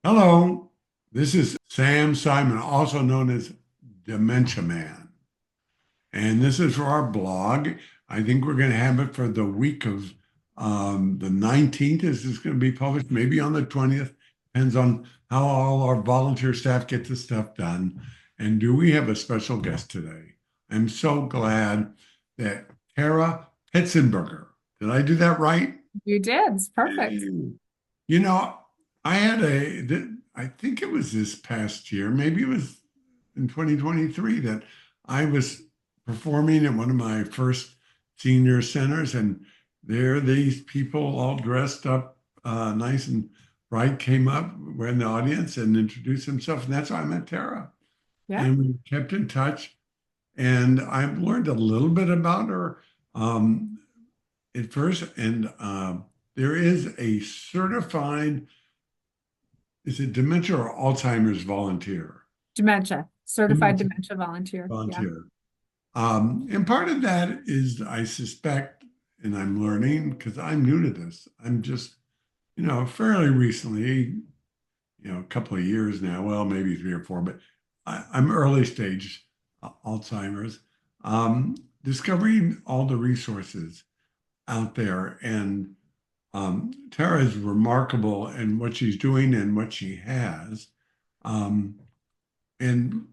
Hello, this is Sam Simon, also known as Dementia Man. And this is for our blog. I think we're going to have it for the week of the 19th. This is going to be published maybe on the 20th. Depends on how all our volunteer staff get this stuff done. And do we have a special guest today? I'm so glad that Tara Pitsenberger, did I do that right? You did. It's perfect. You know, I had I think it was this past year, maybe it was in 2023 that I was performing at one of my first senior centers, and there these people all dressed up nice and bright came up, were in the audience and introduced themselves, and that's how I met Tara. Yeah. And we kept in touch, and I've learned a little bit about her. Um, at first, and there is a certified, is it dementia or Alzheimer's volunteer? Dementia, certified Dementia dementia volunteer. Yeah. volunteer. And part of that is, I suspect, and I'm learning because I'm new to this. I'm just, fairly recently, a couple of years now, well, maybe 3 or 4, but I'm early stage Alzheimer's, discovering all the resources out there. And Tara is remarkable in what she's doing and what she has. Um, and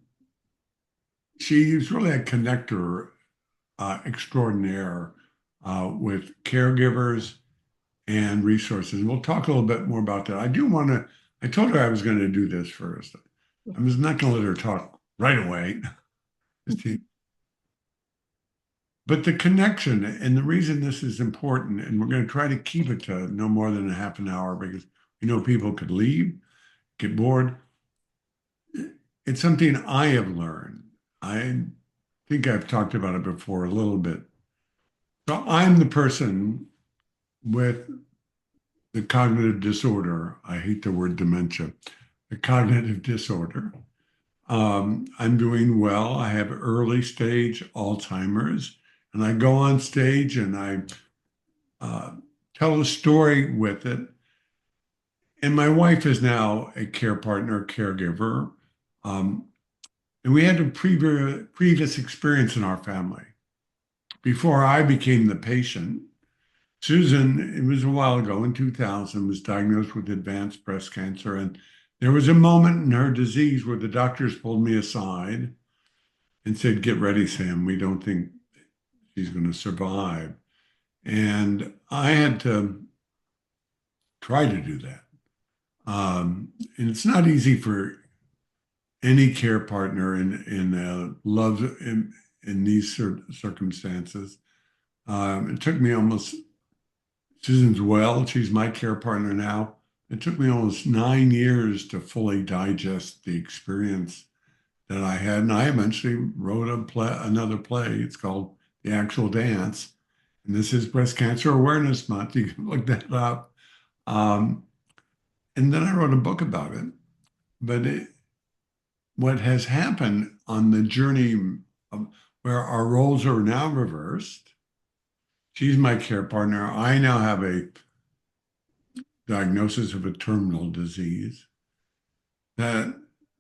she's really a connector extraordinaire with caregivers and resources. And we'll talk a little bit more about that. I told her I was going to do this first. I was not going to let her talk right away. But the connection and the reason this is important, and we're going to try to keep it to no more than a half an hour because we know people could leave, get bored. It's something I have learned. I think I've talked about it before a little bit. So I'm the person with the cognitive disorder. I hate the word dementia, the cognitive disorder. I'm doing well. I have early stage Alzheimer's. And I go on stage and I tell a story with it. And my wife is now a care partner, caregiver. Um, and we had a previous experience in our family. Before I became the patient, Susan, it was a while ago in 2000, was diagnosed with advanced breast cancer. And there was a moment in her disease where the doctors pulled me aside and said, "Get ready, Sam. We don't think she's going to survive." And I had to try to do that. And it's not easy for any care partner in love in these circumstances. It took me almost, Susan's well, she's my care partner now. It took me almost 9 years to fully digest the experience that I had. And I eventually wrote another play. It's called The Actual Dance. And this is Breast Cancer Awareness Month. You can look that up. Um, and then I wrote a book about it. But what has happened on the journey of where our roles are now reversed, she's my care partner. I now have a diagnosis of a terminal disease. That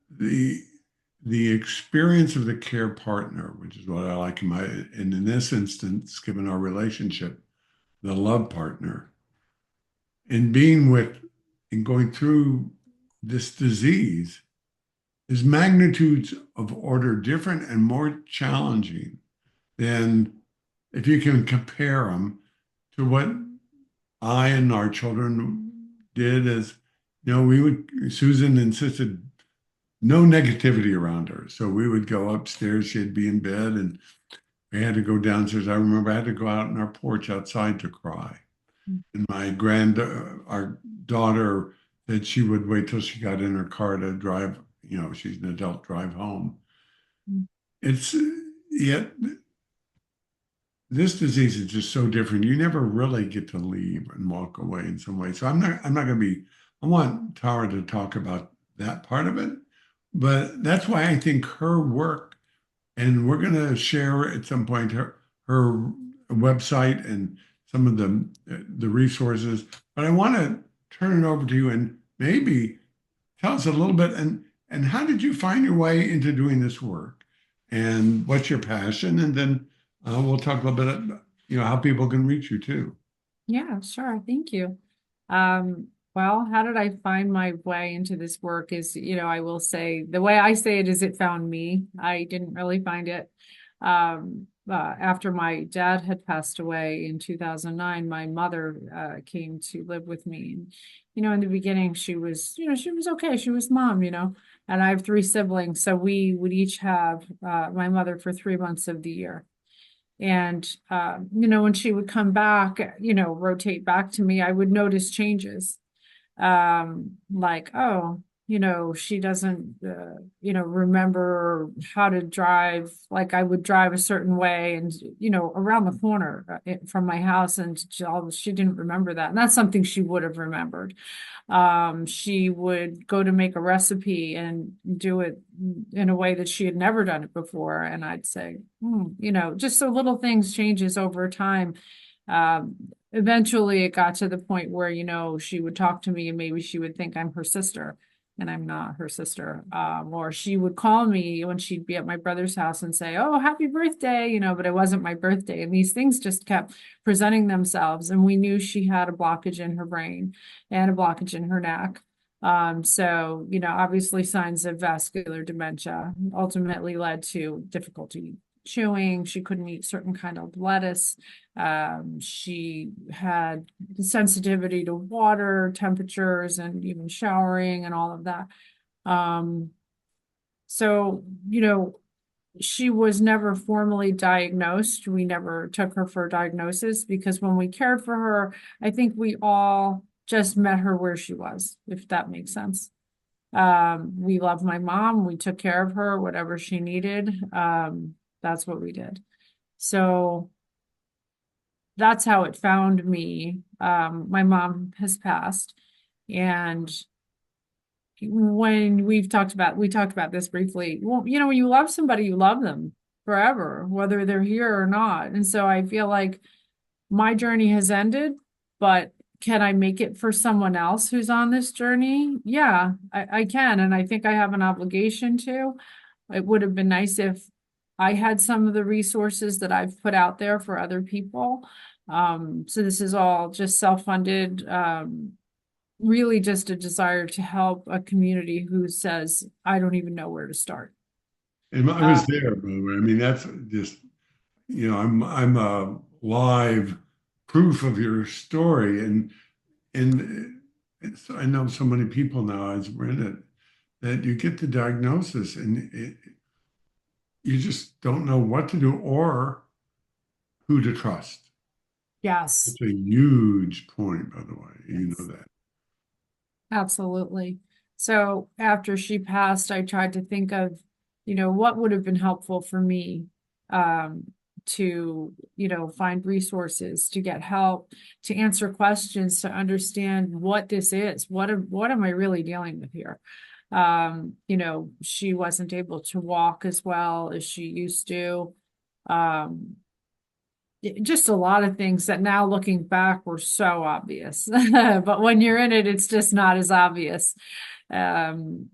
the the experience of the care partner, which is what I like and in this instance, given our relationship, the love partner, and being with and going through this disease is magnitudes of order different and more challenging than if you can compare them to what I and our children did. As Susan insisted no negativity around her. So we would go upstairs, she'd be in bed, and we had to go downstairs. I remember I had to go out on our porch outside to cry. And our daughter said she would wait till she got in her car to drive, she's an adult, drive home. It's yet this disease is just so different. You never really get to leave and walk away in some way. So I'm not going to be, I want Tara to talk about that part of it. But that's why I think her work, and we're going to share at some point her website and some of the resources. But I want to turn it over to you and maybe tell us a little bit, and how did you find your way into doing this work, and what's your passion, and then we'll talk a little bit about, how people can reach you too. Yeah, sure. Thank you. Well, how did I find my way into this work is, I will say the way I say it is it found me. I didn't really find it. After my dad had passed away in 2009, my mother came to live with me. And, in the beginning, she was okay. She was mom, and I have three siblings. So we would each have my mother for 3 months of the year. And, when she would come back, rotate back to me, I would notice changes. Like, oh, she doesn't, remember how to drive. Like I would drive a certain way and, around the corner from my house, and she didn't remember that. And that's something she would have remembered. She would go to make a recipe and do it in a way that she had never done it before. And I'd say, just so little things changes over time. Eventually it got to the point where, she would talk to me and maybe she would think I'm her sister and I'm not her sister. Or she would call me when she'd be at my brother's house and say, oh, happy birthday, but it wasn't my birthday. And these things just kept presenting themselves. And we knew she had a blockage in her brain and a blockage in her neck. So, obviously signs of vascular dementia ultimately led to difficulty chewing. She couldn't eat certain kind of lettuce. She had sensitivity to water, temperatures, and even showering and all of that. So, she was never formally diagnosed. We never took her for a diagnosis because when we cared for her, I think we all just met her where she was, if that makes sense. We loved my mom. We took care of her, whatever she needed. That's what we did. So that's how it found me. My mom has passed, and when we talked about this briefly. Well, when you love somebody, you love them forever, whether they're here or not. And so I feel like my journey has ended, but can I make it for someone else who's on this journey? Yeah, I can. And I think I have an obligation to. It would have been nice if I had some of the resources that I've put out there for other people. So this is all just self-funded, really just a desire to help a community who says, I don't even know where to start. And I was there, by the way. I mean, that's just, I'm a live proof of your story, and I know so many people now as we're in it that you get the diagnosis and you just don't know what to do or who to trust. Yes. It's a huge point, by the way. You know Yes. that. Absolutely. So after she passed, I tried to think of, what would have been helpful for me, to, find resources, to get help, to answer questions, to understand what this is. What am I really dealing with here? She wasn't able to walk as well as she used to. Um, just a lot of things that now looking back were so obvious. But when you're in it, it's just not as obvious. Um,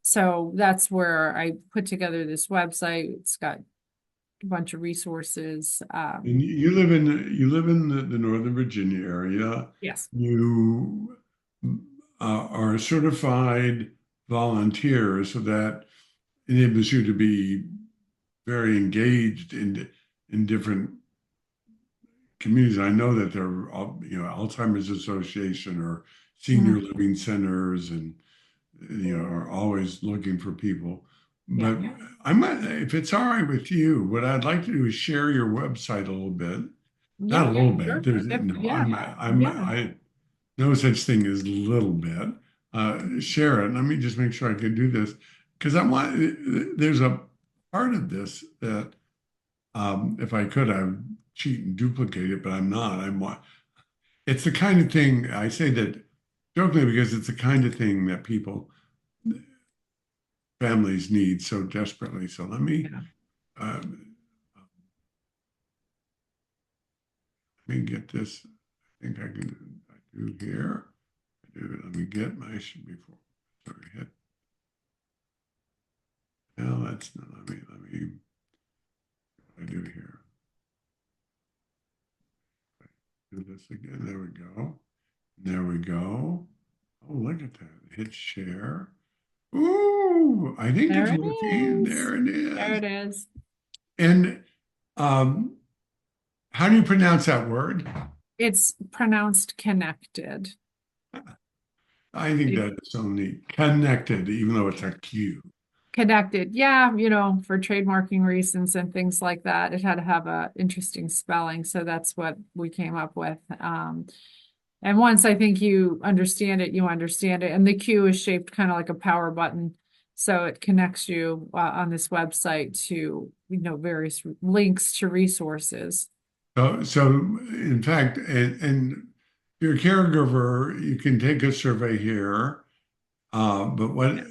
so that's where I put together this website. It's got a bunch of resources. And you live in the Northern Virginia area. Yes. You are a certified volunteer, so that enables you to be very engaged in different communities. I know that there are, Alzheimer's Association or senior Mhm. living centers, and are always looking for people. Yeah. But I might, if it's all right with you, what I'd like to do is share your website a little bit. Not Yeah, a little bit. sure. There's no, Yeah. Yeah. I no such thing as little bit. Share it. Let me just make sure I can do this because I want. There's a part of this that, if I could, I would cheat and duplicate it, but I'm not. It's the kind of thing I say that jokingly because it's the kind of thing that families need so desperately. So Yeah. uh, let me get this. I think I can. I do here. I do. Let me get my before. Sorry. that's not, let me, what do I do here? Do this again. There we go. There we go. Oh, look at that. Hit share. Ooh, I think There it's it working. is. There it There is. it is. And um, how do you pronounce that word? It's pronounced connected. I think that is only connected, even though it's a Q. Connected. Yeah, for trademarking reasons and things like that, it had to have a interesting spelling. So that's what we came up with. And once I think you understand it, you understand it. And the Q is shaped kind of like a power button. So it connects you on this website to, various links to resources. So in fact, and if you're a caregiver, you can take a survey here. But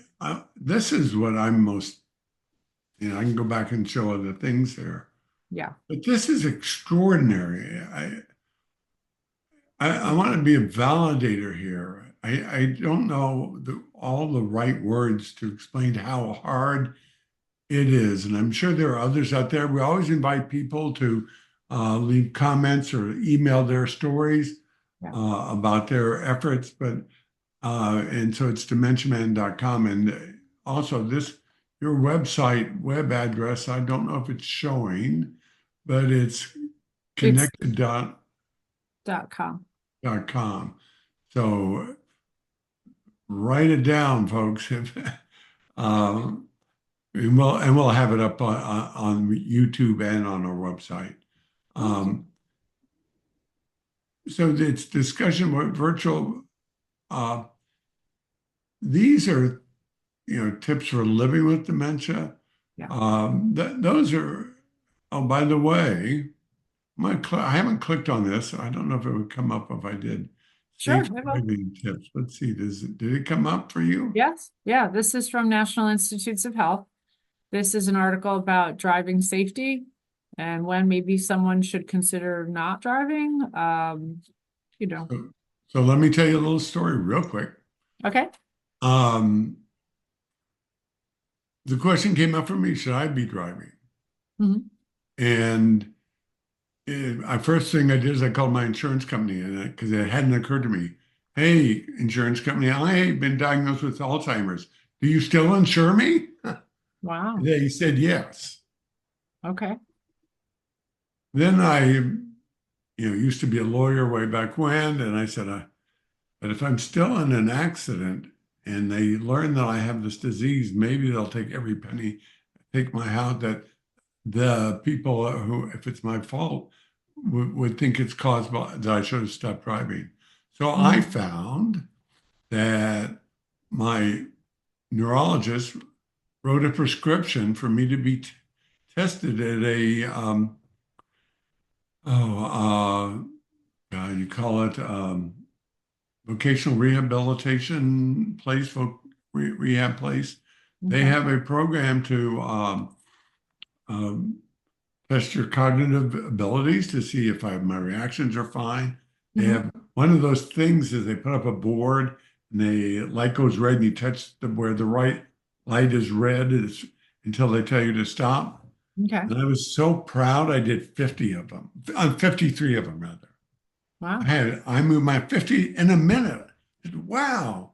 this is what I'm most, I can go back and show other things there. Yeah. But this is extraordinary. I want to be a validator here. I don't know all the right words to explain how hard it is. And I'm sure there are others out there. We always invite people to leave comments or email their stories Yeah. about their efforts. And so it's dementiaman.com. And also your website web address, I don't know if it's showing, but it's It's connected.com. .com. So write it down, folks. Um, and we'll have it up on YouTube and on our website. Okay. Um, so it's discussion with virtual. Uh, these are tips for living with dementia. Yeah. Those are. Oh, by the way, I haven't clicked on this. I don't know if it would come up if I did. Sure. Safe driving tips. Let's see. Did it come up for you? Yes. Yeah. This is from National Institutes of Health. This is an article about driving safety and when maybe someone should consider not driving. You know, So let me tell you a little story real quick. okay. Um, the question came up for me, should I be driving? Mhm. And first thing I did is I called my insurance company and because it hadn't occurred to me, hey, insurance company, I've been diagnosed with Alzheimer's. Do you still insure me? Wow. They said yes. Okay. Then used to be a lawyer way back when, and I said, but if I'm still in an accident and they learn that I have this disease, maybe they'll take every penny, take my house, that the people who, if it's my fault, would think it's caused by that I should have stopped driving. So I Mhm. found that my neurologist wrote a prescription for me to be tested at a you call it vocational rehabilitation place, rehab place. They Okay. have a program to um, test your cognitive abilities to see if my reactions are fine. They Mhm. have one of those things is they put up a board and the light goes red and you touch where the right light is red until they tell you to stop. Okay. And I was so proud I did 50 of them. 53 of them rather. Wow. I moved my 50 in a minute. I said, wow.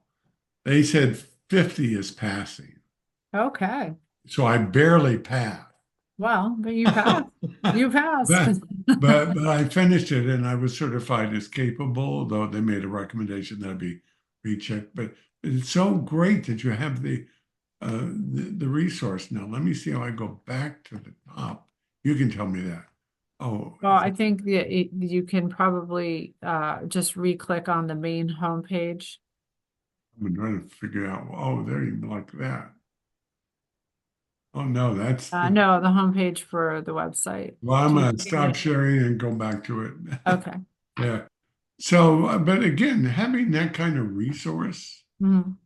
They said 50 is passing. Okay. So I barely passed. Well, but you passed. You passed. But, but I finished it and I was certified as capable, though they made a recommendation that I be rechecked. But it's so great that you have the resource. Now, let me see how I go back to the top. You can tell me that. Oh, Well, I think that you can probably just re-click on the main homepage. I'm trying to figure out. Oh, there you like that. Oh no, that's the. No, the homepage for the website. Well, I'm Do you gonna see stop it? sharing and go back to it. Okay. Yeah. So, but again, having that kind of resource, Mhm.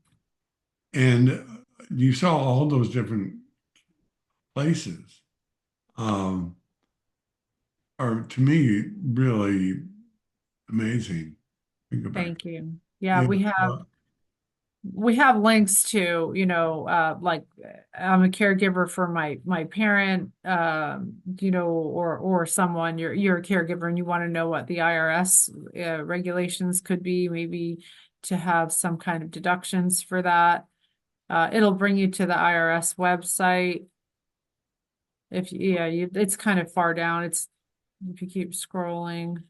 and you saw all those different places, um, are to me really amazing. Think about it. Thank you. Yeah, Yeah. we have Well, we have links to, like I'm a caregiver for my parent, or someone, you're a caregiver and you want to know what the IRS regulations could be, maybe to have some kind of deductions for that. It'll bring you to the IRS website. If yeah, it's kind of far down. It's if you keep scrolling.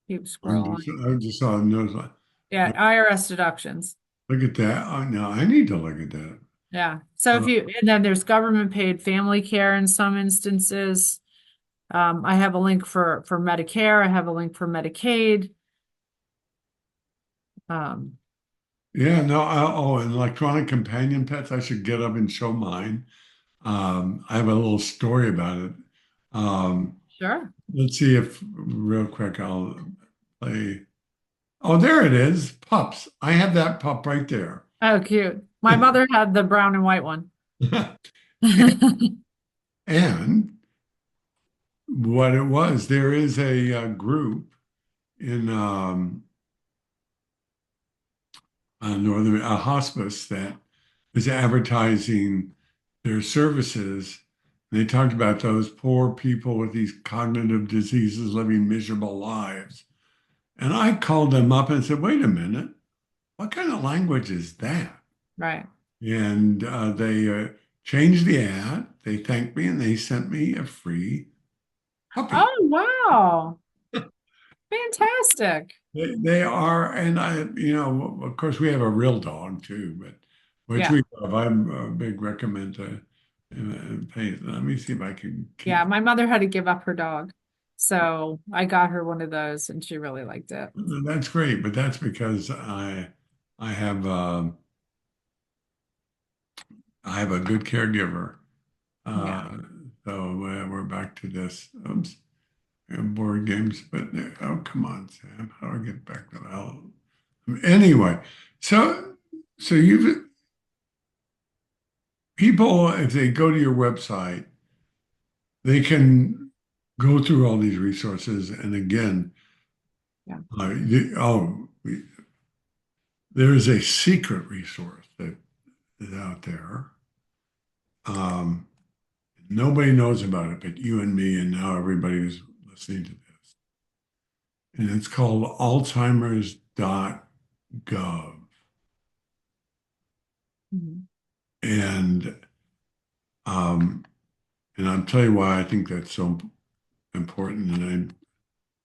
I just saw a notice like, Yeah, IRS deductions. look at that. Oh, no, I need to look at that. Yeah. So Uh, and then there's government paid family care in some instances. I have a link for Medicare. I have a link for Medicaid. Um, yeah, no, and electronic companion pets, I should get up and show mine. I have a little story about it. Um, sure. let's see if real quick I'll play. Oh, there it is. Pups. I have that pup right there. Oh, cute. My mother had the brown and white one. And what it was, there is a, group in northern a hospice that is advertising their services. They talked about those poor people with these cognitive diseases living miserable lives. And I called them up and said, wait a minute, what kind of language is that? Right. And they changed the ad. They thanked me and they sent me a free puppy. Oh, wow. Fantastic. They are, and of course, we have a real dog too, but which Yeah. we love. I'm a big recommend. Pay. Let me see if I can Yeah. keep. My mother had to give up her dog. So I got her one of those and she really liked it. That's great, but that's because I have I have a good caregiver. Yeah. Uh, so we're back to this. Oops, board games, but oh come on, Sam, how do I get back to that? Anyway, so you've people, if they go to your website, they can go through all these resources. And again, Yeah. there is a secret resource that is out there. Um, nobody knows about it, but you and me, and now everybody who's listening to this. And it's called Alzheimer's.gov. Mhm. And um, I'll tell you why I think that's so important. And I'm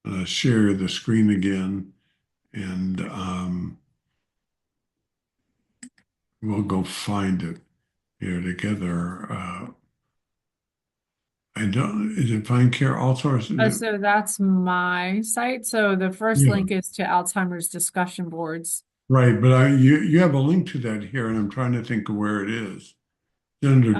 going to share the screen again, and we'll go find it here together. I don't, is it Find Care All Sources? So that's my site. So the first Yeah, link is to Alzheimer's discussion boards. right. But you have a link to that here, and I'm trying to think of where it is. It's under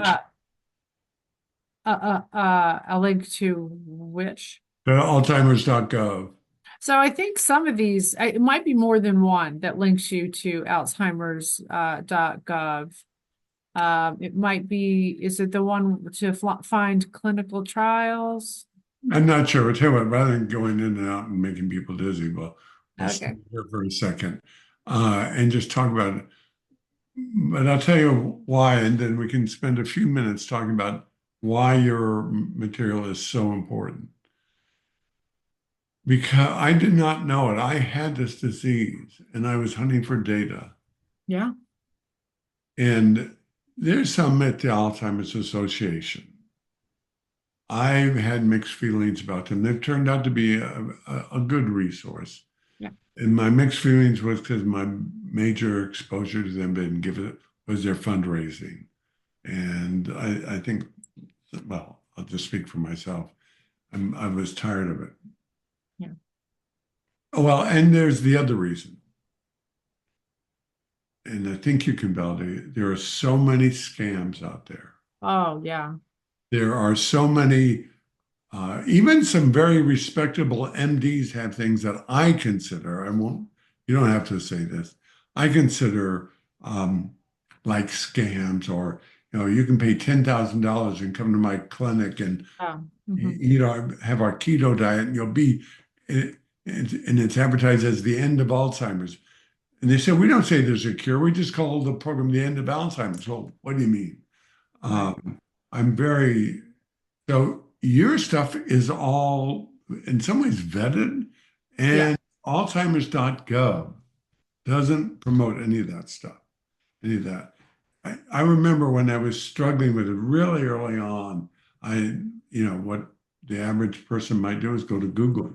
Uh, a link to which? Alzheimer's.gov. So I think some of these, it might be more than one that links you to Alzheimer's .gov. It might be, is it the one to find clinical trials? I'm not sure. But tell you what, rather than going in and out and making people dizzy, we'll stay Okay. here for a second and just talk about it. But I'll tell you why, and then we can spend a few minutes talking about why your material is so important. Because I did not know it. I had this disease and I was hunting for data. Yeah. And there's some at the Alzheimer's Association. I've had mixed feelings about them. They've turned out to be a good resource. Yeah. And my mixed feelings was because my major exposure to them been given was their fundraising. And I think, well, I'll just speak for myself. I was tired of it. Yeah. Oh, well, and there's the other reason. And I think you can validate there are so many scams out there. Oh, yeah. There are so many, even some very respectable MDs have things that I consider, you don't have to say this, I consider like scams or, you can pay $10,000 and come to my clinic and Oh, mhm. have our keto diet and you'll be, and it's advertised as the end of Alzheimer's. And they said, we don't say there's a cure. We just call the program the end of Alzheimer's. Well, what do you mean? Right. I'm very, so your stuff is all in some ways vetted, Yeah. and Alzheimer's.gov doesn't promote any of that stuff, any of that. I remember when I was struggling with it really early on, what the average person might do is go to Google.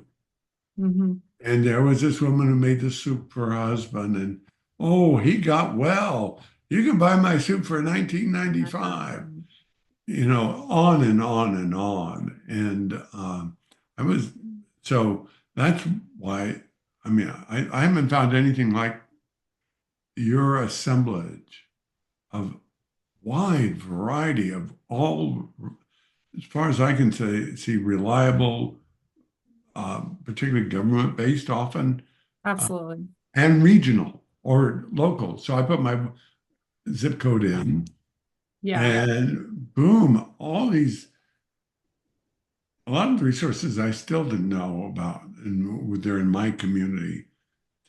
Hmm. And there was this woman who made the soup for her husband, and oh, he got well. You can buy my soup for 1995. On and on and on. And I was so that's why. I mean, I haven't found anything like your assemblage of wide variety of all, as far as I can see, reliable, particularly government-based often, uh, Absolutely. and regional or local. So I put my zip code in, Yeah. and boom, all these, a lot of resources I still didn't know about, and they're in my community.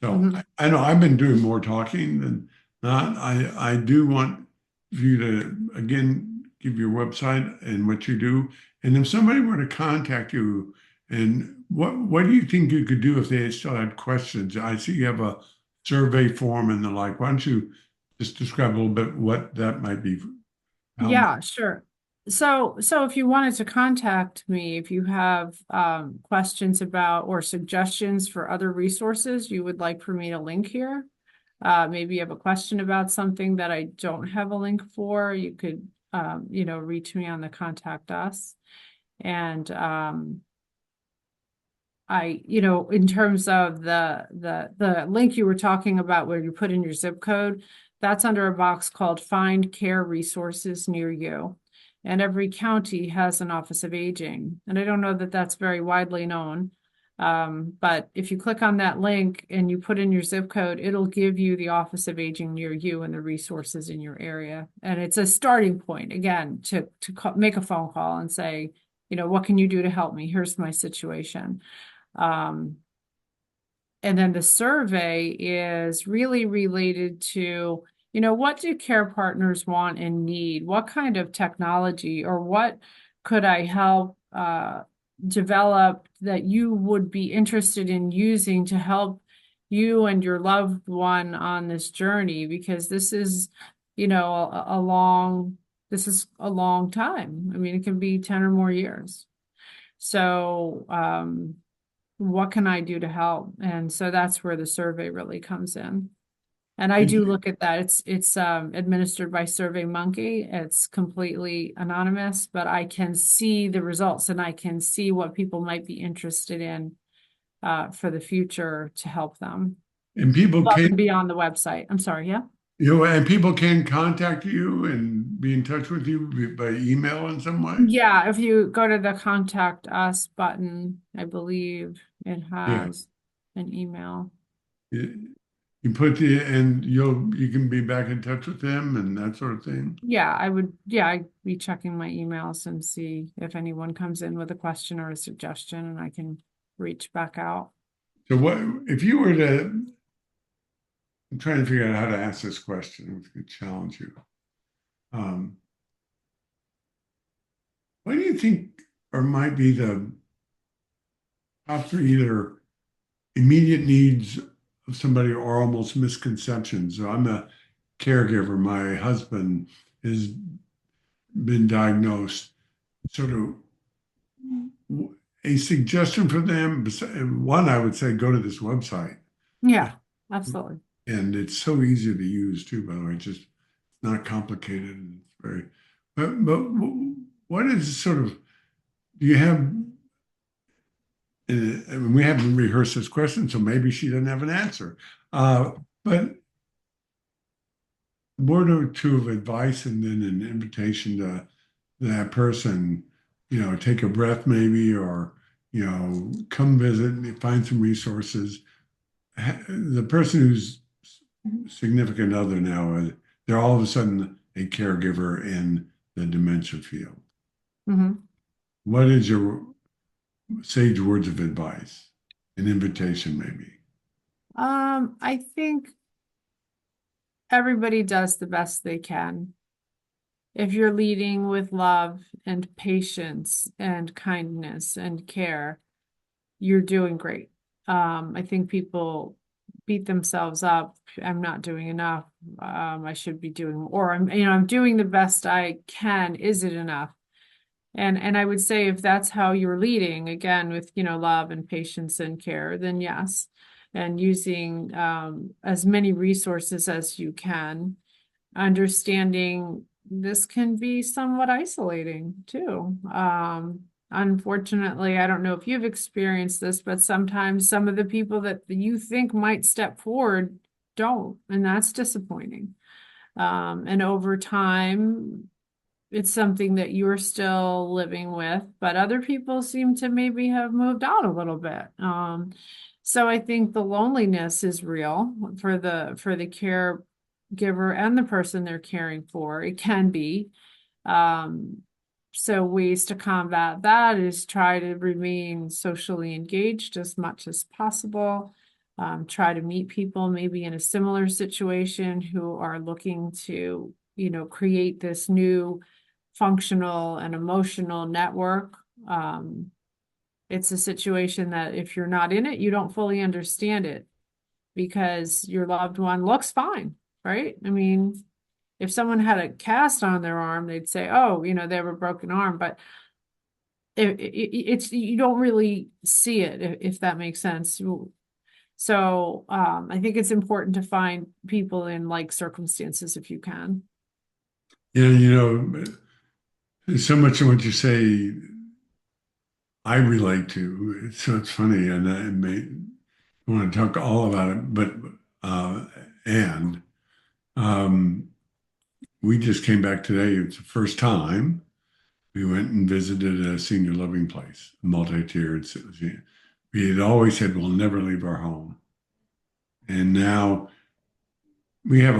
So Hmm. I know I've been doing more talking than not. I do want you to again give your website and what you do. And if somebody were to contact you, and what do you think you could do if they still had questions? I see you have a survey form and the like. Why don't you just describe a little bit what that might be? How Yeah, sure. So if you wanted to contact me, if you have questions about or suggestions for other resources you would like for me to link here, maybe you have a question about something that I don't have a link for, you could reach me on the contact us. And in terms of the link you were talking about where you put in your zip code, that's under a box called Find Care Resources Near You. And every county has an Office of Aging. And I don't know that that's very widely known. But if you click on that link and you put in your zip code, it'll give you the Office of Aging near you and the resources in your area. And it's a starting point, again, to make a phone call and say, what can you do to help me? Here's my situation. Um, and then the survey is really related to, what do care partners want and need? What kind of technology or what could I help develop that you would be interested in using to help you and your loved one on this journey? Because this is, this is a long time. I mean, it can be 10 or more years. So, what can I do to help? And so that's where the survey really comes in. And I do look at that. It's administered by SurveyMonkey. It's completely anonymous, but I can see the results and I can see what people might be interested in for the future to help them. and people Above can and beyond the website. I'm sorry, yeah. and people can contact you and be in touch with you by email in some way. Yeah, if you go to the contact us button, I believe it Yeah. has an email. You put the and you can be back in touch with them and that sort of thing. Yeah, I'd be checking my emails and see if anyone comes in with a question or a suggestion and I can reach back out. So what if you were to, I'm trying to figure out how to ask this question, which could challenge you. Um, what do you think or might be the top three either immediate needs of somebody or almost misconceptions? So I'm a caregiver. My husband has been diagnosed. Sort of a suggestion for them. One, I would say go to this website. Yeah, absolutely. And it's so easy to use too, by the way. It's just not complicated. And it's very, but what is sort of, do you have, I mean, we haven't rehearsed this question, so maybe she doesn't have an answer. But a word or two of advice and then an invitation to that person, take a breath maybe, or, come visit and find some resources. The person who's significant other now, they're all of a sudden a caregiver in the dementia field. Hmm. What is your sage words of advice? An invitation, maybe. I think everybody does the best they can. If you're leading with love and patience and kindness and care, you're doing great. I think people beat themselves up. I'm not doing enough. I should be doing, or I'm doing the best I can. Is it enough? And I would say if that's how you're leading, again, with, love and patience and care, then yes. And using as many resources as you can, understanding this can be somewhat isolating too. Unfortunately, I don't know if you've experienced this, but sometimes some of the people that you think might step forward don't, and that's disappointing. And over time, it's something that you're still living with, but other people seem to maybe have moved out a little bit. So I think the loneliness is real for the caregiver and the person they're caring for. It can be. Um, so ways to combat that is try to remain socially engaged as much as possible. Try to meet people maybe in a similar situation who are looking to, create this new functional and emotional network. It's a situation that if you're not in it, you don't fully understand it because your loved one looks fine, right? I mean, if someone had a cast on their arm, they'd say, oh, they have a broken arm, but it's you don't really see it if that makes sense. So I think it's important to find people in like circumstances if you can. Yeah, so much of what you say I relate to. So it's funny, and I want to talk all about it, but uh, and um, we just came back today. It's the first time we went and visited a senior living place, multi-tiered. We had always said we'll never leave our home, and now we have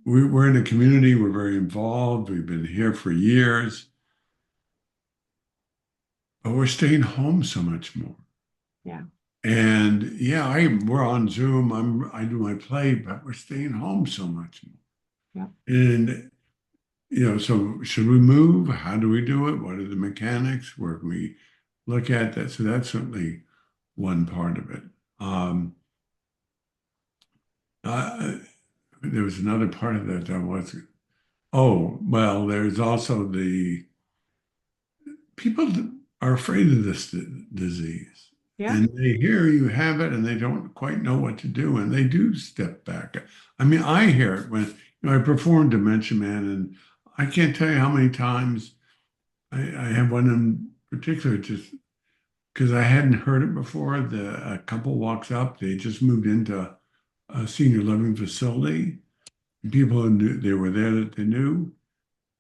we're in a community. We're very involved. We've been here for years, but we're staying home so much more. Yeah. And yeah, we're on Zoom. I do my play, but we're staying home so much more. Yeah. And so should we move? How do we do it? What are the mechanics? Where can we look at that? So that's certainly one part of it. Um, uh, there was another part of that that was, oh, well, there's also the people that are afraid of this disease. Yeah. And they hear you have it and they don't quite know what to do and they do step back. I mean, I hear it when I perform Dementia Man, and I can't tell you how many times I have one in particular just because I hadn't heard it before. A couple walks up, they just moved into a senior living facility. People who knew they were there that they knew,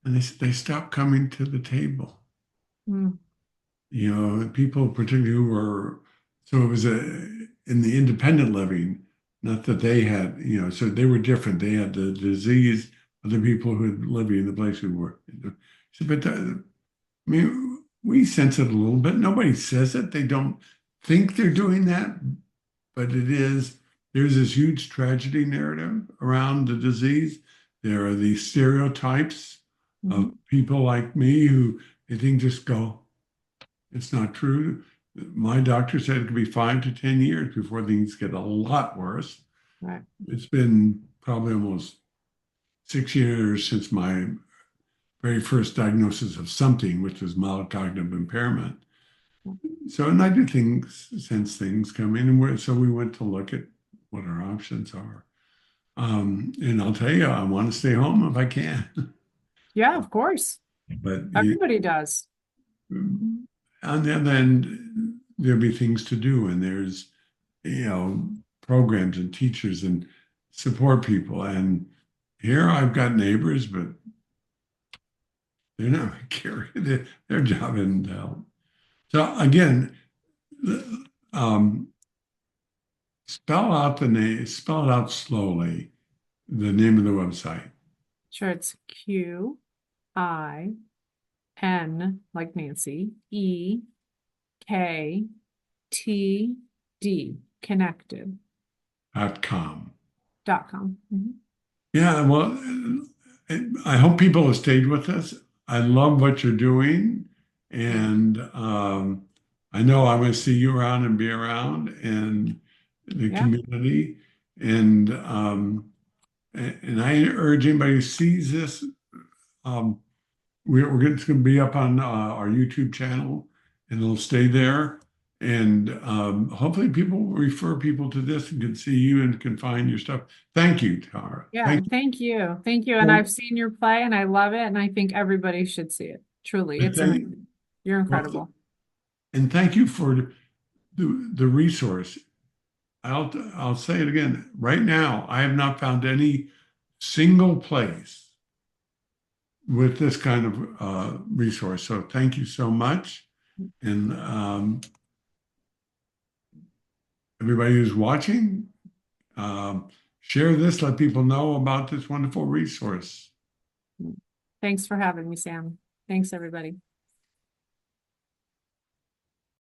and they stopped coming to the table. Mm. People particularly who were, so it was in the independent living, not that they had, so they were different. They had the disease of the people who were living in the place we were. So, but I mean, we sense it a little bit. Nobody says it. They don't think they're doing that, but there's this huge tragedy narrative around the disease. There are these stereotypes of Mhm. people like me who they think just go, it's not true. My doctor said it could be 5 to 10 years before things get a lot worse. Right. It's been probably almost 6 years since my very first diagnosis of something, which was mild cognitive impairment. So, and I do sense things coming, and so we went to look at what our options are. And I'll tell you, I want to stay home if I can, Yeah, of course. but Everybody does. on the other end, there'll be things to do, and there's you know programs and teachers and support people. And here I've got neighbors, but they're not carrying their job isn't to help. So again, um, spell it out slowly, the name of the website. Sure, it's QIN, like Nancy, EKTD, connected. .com. Mhm. Yeah, well, I hope people have stayed with us. I love what you're doing, and I know I'm going to see you around and be around in the Yeah, community, and and I urge anybody who sees this. Um, it's going to be up on our YouTube channel, and it'll stay there. And hopefully, people will refer people to this and can see you and can find your stuff. Thank you, Tara. yeah. Thank Thank you. Thank you. And you. I've seen your play and I love it. And I think everybody should see it. Truly, And it's thank, amazing. You're well, incredible. and thank you for the resource. I'll say it again. Right now, I have not found any single place with this kind of resource. So thank you so much. And everybody who's watching, share this, let people know about this wonderful resource. Thanks for having me, Sam. Thanks, everybody.